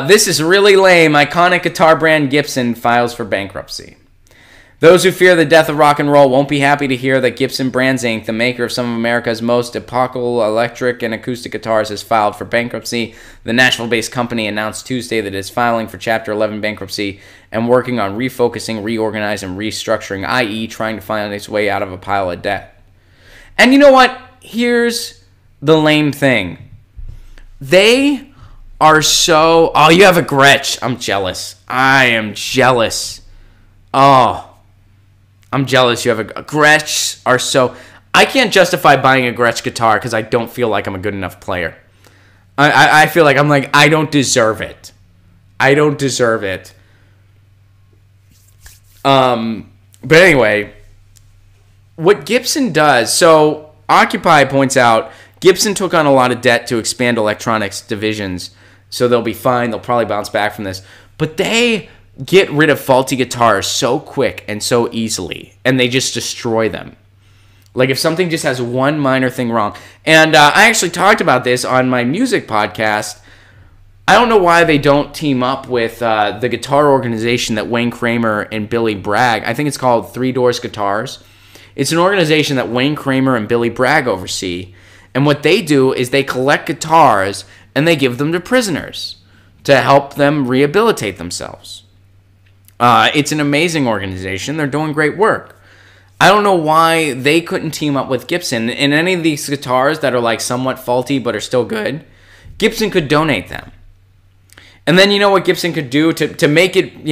This is really lame. Iconic guitar brand Gibson files for bankruptcy. Those who fear the death of rock and roll won't be happy to hear that Gibson Brands Inc., the maker of some of America's most epochal electric and acoustic guitars, has filed for bankruptcy. The Nashville-based company announced Tuesday that it is filing for Chapter 11 bankruptcy and working on refocusing, reorganizing, and restructuring, i.e. trying to find its way out of a pile of debt. And you know what? Here's the lame thing. They are so... Oh, you have a Gretsch. I'm jealous. I am jealous. Oh, I'm jealous you have a Gretsch are so... I can't justify buying a Gretsch guitar because I don't feel like I'm a good enough player. I feel like I don't deserve it. I don't deserve it. But anyway, what Gibson does... So, Occupy points out, Gibson took on a lot of debt to expand electronics divisions, so they'll be fine. They'll probably bounce back from this. But they get rid of faulty guitars so quick and so easily, and they just destroy them. Like if something just has one minor thing wrong. And I actually talked about this on my music podcast. I don't know why they don't team up with the guitar organization that Wayne Kramer and Billy Bragg, I think it's called Three Doors Guitars. It's an organization that Wayne Kramer and Billy Bragg oversee. And what they do is they collect guitars and they give them to prisoners to help them rehabilitate themselves. It's an amazing organization. They're doing great work. I don't know why they couldn't team up with Gibson. And any of these guitars that are like somewhat faulty but are still good, Gibson could donate them. And then you know what Gibson could do to make it,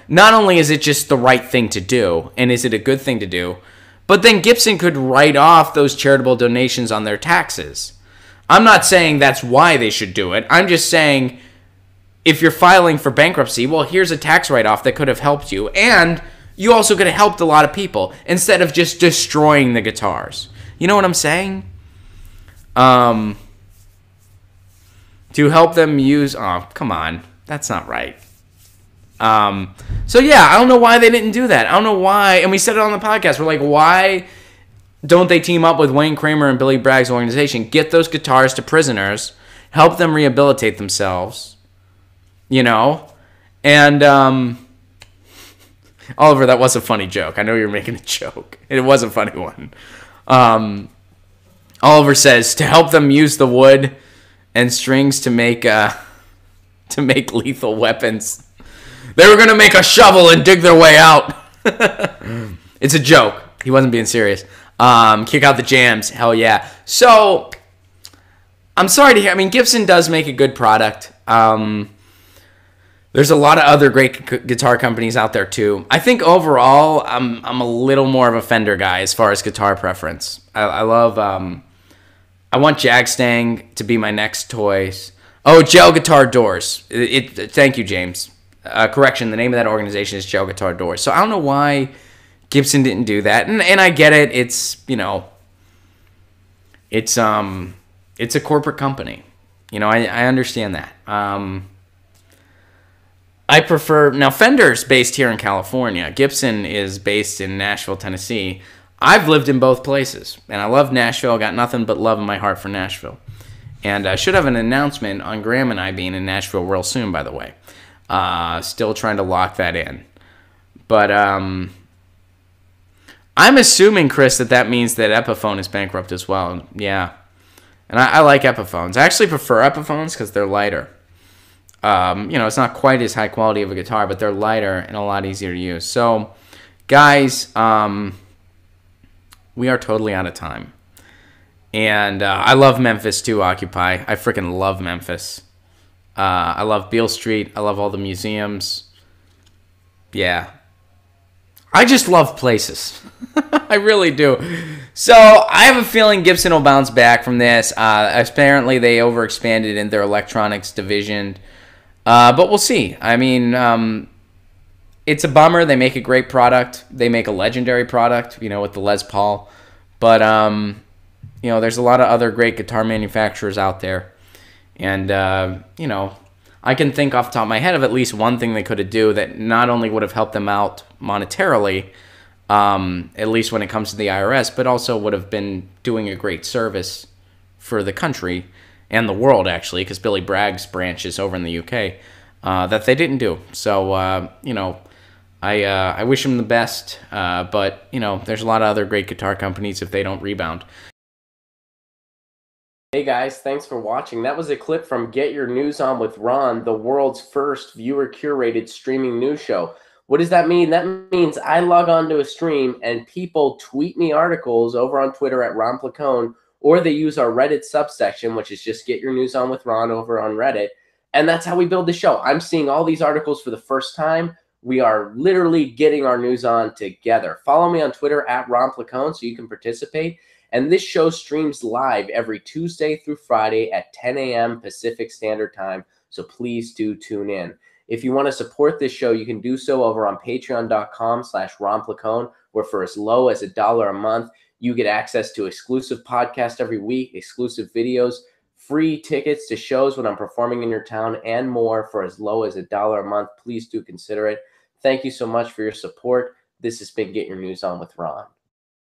not only is it just the right thing to do, and is it a good thing to do, but then Gibson could write off those charitable donations on their taxes. I'm not saying that's why they should do it. I'm just saying... If you're filing for bankruptcy, well, here's a tax write-off that could have helped you. And you also could have helped a lot of people instead of just destroying the guitars. You know what I'm saying? To help them use... Oh, come on. That's not right. So, yeah, I don't know why they didn't do that. I don't know why. And we said it on the podcast. We're like, why don't they team up with Wayne Kramer and Billy Bragg's organization? Get those guitars to prisoners. Help them rehabilitate themselves. And Oliver, that was a funny joke. I know you're making a joke. It was a funny one. Oliver says to help them use the wood and strings to make lethal weapons. They were gonna make a shovel and dig their way out. It's a joke. He wasn't being serious. Kick out the jams. Hell yeah. So I'm sorry to hear. I mean, Gibson does make a good product. There's a lot of other great guitar companies out there too. I think overall, I'm a little more of a Fender guy as far as guitar preference. I love. I want Jagstang to be my next toys. Oh, Gel Guitar Doors. Thank you, James. Correction. The name of that organization is Gel Guitar Doors. So I don't know why Gibson didn't do that, and I get it. It's it's a corporate company. I understand that. I prefer... Now, Fender's based here in California. Gibson is based in Nashville, Tennessee. I've lived in both places, and I love Nashville. I got nothing but love in my heart for Nashville. And I should have an announcement on Graham and I being in Nashville real soon, by the way. Still trying to lock that in. But I'm assuming, Chris, that means that Epiphone is bankrupt as well. Yeah. And I like Epiphones. I actually prefer Epiphones because they're lighter. It's not quite as high quality of a guitar, but they're lighter and a lot easier to use. So, guys, we are totally out of time. And I love Memphis too, Occupy. I freaking love Memphis. I love Beale Street. I love all the museums. Yeah. I just love places. I really do. So, I have a feeling Gibson will bounce back from this. Apparently, they overexpanded in their electronics division. But we'll see. I mean, it's a bummer. They make a great product. They make a legendary product, with the Les Paul. But, there's a lot of other great guitar manufacturers out there. And, I can think off the top of my head of at least one thing they could have do that not only would have helped them out monetarily, at least when it comes to the IRS, but also would have been doing a great service for the country and the world, actually, because Billy Bragg's branch is over in the UK, that they didn't do. So, you know, I wish him the best, but, you know, there's a lot of other great guitar companies if they don't rebound. Hey guys, thanks for watching. That was a clip from Get Your News On with Ron, the world's first viewer-curated streaming news show. What does that mean? That means I log on to a stream and people tweet me articles over on Twitter at Ron Placone, or they use our Reddit subsection, which is just Get Your News On with Ron over on Reddit. And that's how we build the show. I'm seeing all these articles for the first time. We are literally getting our news on together. Follow me on Twitter at Ron Placone so you can participate. And this show streams live every Tuesday through Friday at 10 a.m. Pacific Standard Time. So please do tune in. If you want to support this show, you can do so over on patreon.com/Ron Placone, where for as low as $1 a month, you get access to exclusive podcasts every week, exclusive videos, free tickets to shows when I'm performing in your town, and more for as low as $1 a month. Please do consider it. Thank you so much for your support. This has been Get Your News On with Ron.